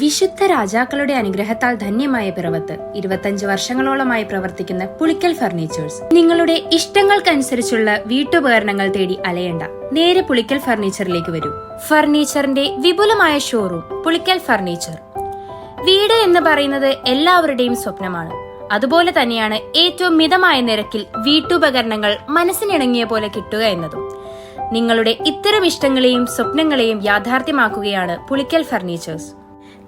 വിശുദ്ധ രാജാക്കളുടെ അനുഗ്രഹത്താൽ ധന്യമായ പിറവത്ത് 25 വർഷങ്ങളോളമായി പ്രവർത്തിക്കുന്ന പുളിക്കൽ ഫർണിച്ചേഴ്സ്. നിങ്ങളുടെ ഇഷ്ടങ്ങൾക്കനുസരിച്ചുള്ള വീട്ടുപകരണങ്ങൾ തേടി അലയണ്ട, നേരെ പുളിക്കൽ ഫർണിച്ചറിലേക്ക് വരൂ. ഫർണിച്ചറിന്റെ വിപുലമായ ഷോറൂം പുളിക്കൽ ഫർണിച്ചർ. വീട് എന്ന് പറയുന്നത് എല്ലാവരുടെയും സ്വപ്നമാണ്. അതുപോലെ തന്നെയാണ് ഏറ്റവും മിതമായ നിരക്കിൽ വീട്ടുപകരണങ്ങൾ മനസ്സിനിണങ്ങിയ പോലെ കിട്ടുക എന്നതും. നിങ്ങളുടെ ഇത്തരം ഇഷ്ടങ്ങളെയും സ്വപ്നങ്ങളെയും യാഥാർത്ഥ്യമാക്കുകയാണ് പുളിക്കൽ ഫർണിച്ചേഴ്സ്.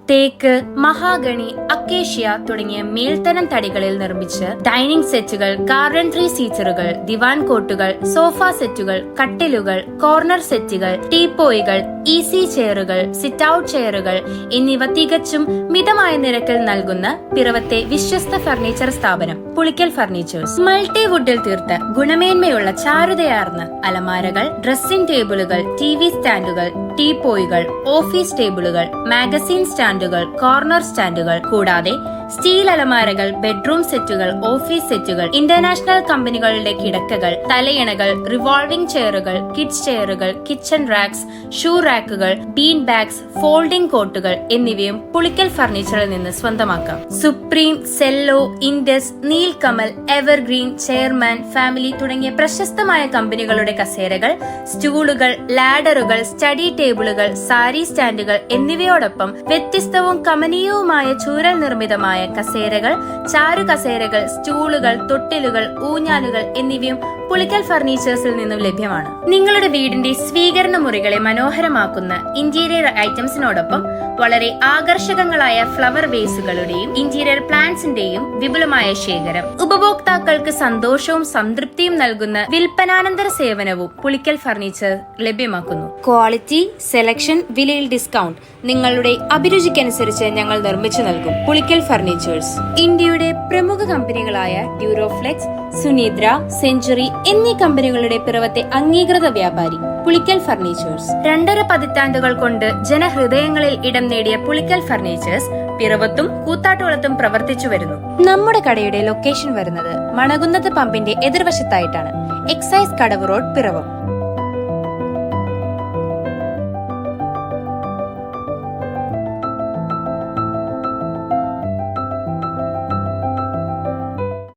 തേക്ക്, മഹാഗണി, അക്കേഷ്യ തുടങ്ങിയ മേൽത്തരം തടികളിൽ നിർമ്മിച്ച് ഡൈനിങ് സെറ്റുകൾ, ഗാർഡൻ ട്രീ സീച്ചറുകൾ, ദിവാൻ കോട്ടുകൾ, സോഫ സെറ്റുകൾ, കട്ടിലുകൾ, കോർണർ സെറ്റുകൾ, ടീപ്പോയികൾ, ഈസി ചെയറുകൾ, സിറ്റ് ഔട്ട് ചെയറുകൾ എന്നിവ തികച്ചും മിതമായ നിരക്കിൽ നൽകുന്ന പിറവത്തെ വിശ്വസ്ത ഫർണിച്ചർ സ്ഥാപനം പുളിക്കൽ ഫർണിച്ചേഴ്സ്. മൾട്ടിവുഡിൽ തീർത്ത ഗുണമേന്മയുള്ള ചാരുതയാർന്ന അലമാരകൾ, ഡ്രസ്സിംഗ് ടേബിളുകൾ, TV സ്റ്റാൻഡുകൾ, ടീപ്പോയികൾ, ഓഫീസ് ടേബിളുകൾ, മാഗസിൻ സ്റ്റാൻഡുകൾ, കോർണർ സ്റ്റാൻഡുകൾ കൂടാതെ സ്റ്റീൽ അലമാരകൾ, ബെഡ്റൂം സെറ്റുകൾ, ഓഫീസ് സെറ്റുകൾ, ഇന്റർനാഷണൽ കമ്പനികളുടെ കിടക്കകൾ, തലയിണകൾ, റിവോൾവിംഗ് ചെയറുകൾ, കിഡ്സ് ചെയറുകൾ, കിച്ചൺ റാക്സ്, ഷൂ റാക്കുകൾ, ബീൻ ബാഗ്സ്, ഫോൾഡിംഗ് കോട്ടുകൾ എന്നിവയും പുളിക്കൽ ഫർണിച്ചറിൽ നിന്ന് സ്വന്തമാക്കാം. Supreme, Cello, Indus, Nilkamal, Evergreen, Chairman, Family തുടങ്ങിയ പ്രശസ്തമായ കമ്പനികളുടെ കസേരകൾ, സ്റ്റൂളുകൾ, ലാഡറുകൾ, സ്റ്റഡി ടേബിളുകൾ, സാരി സ്റ്റാൻഡുകൾ എന്നിവയോടൊപ്പം വ്യത്യസ്തവും കമനീയവുമായ ചൂരൽ നിർമ്മിതമായ കസേരകൾ, ചാരു കസേരകൾ, സ്റ്റൂളുകൾ, തൊട്ടിലുകൾ, ഊഞ്ഞാലുകൾ എന്നിവയും പുളിക്കൽ ഫർണിച്ചേഴ്സിൽ നിന്നും ലഭ്യമാണ്. നിങ്ങളുടെ വീടിന്റെ സ്വീകരണ മുറികളെ മനോഹരമാക്കുന്ന ഇന്റീരിയർ ഐറ്റംസിനോടൊപ്പം വളരെ ആകർഷകങ്ങളായ ഫ്ലവർ വേസുകളുടെയും ഇന്റീരിയർ പ്ലാന്റ്സിന്റെയും വിപുലമായ ശേഖരം, ഉപഭോക്താക്കൾക്ക് സന്തോഷവും സംതൃപ്തിയും നൽകുന്ന വിൽപ്പനാനന്തര സേവനവും പുളിക്കൽ ഫർണിച്ചർ ലഭ്യമാക്കുന്നു. ക്വാളിറ്റി, സെലക്ഷൻ, വിലയിൽ ഡിസ്കൗണ്ട് നിങ്ങളുടെ അഭിരുചിക്കനുസരിച്ച് ഞങ്ങൾ നിർമ്മിച്ചു നൽകും. പുളിക്കൽ ഫർണിച്ചേഴ്സ് ഇന്ത്യയുടെ പ്രമുഖ കമ്പനികളായ ഡ്യൂറോഫ്ലെക്സ്, സുനിദ്ര, സെഞ്ചുറി എന്നീ കമ്പനികളുടെ പിറവത്തെ അംഗീകൃത വ്യാപാരി പുളിക്കൽ ഫർണിച്ചേഴ്സ്. 2.5 പതിറ്റാണ്ടുകൾ കൊണ്ട് ജനഹൃദയങ്ങളിൽ ഇടം നേടിയ പുളിക്കൽ ഫർണിച്ചേഴ്സ് പിറവത്തും കൂത്താട്ടുകുളത്തും പ്രവർത്തിച്ചു വരുന്നു. നമ്മുടെ കടയുടെ ലൊക്കേഷൻ വരുന്നത് മണകുന്നത് പമ്പിന്റെ എതിർവശത്തായിട്ടാണ്. എക്സൈസ് കടവ് റോഡ്, പിറവം.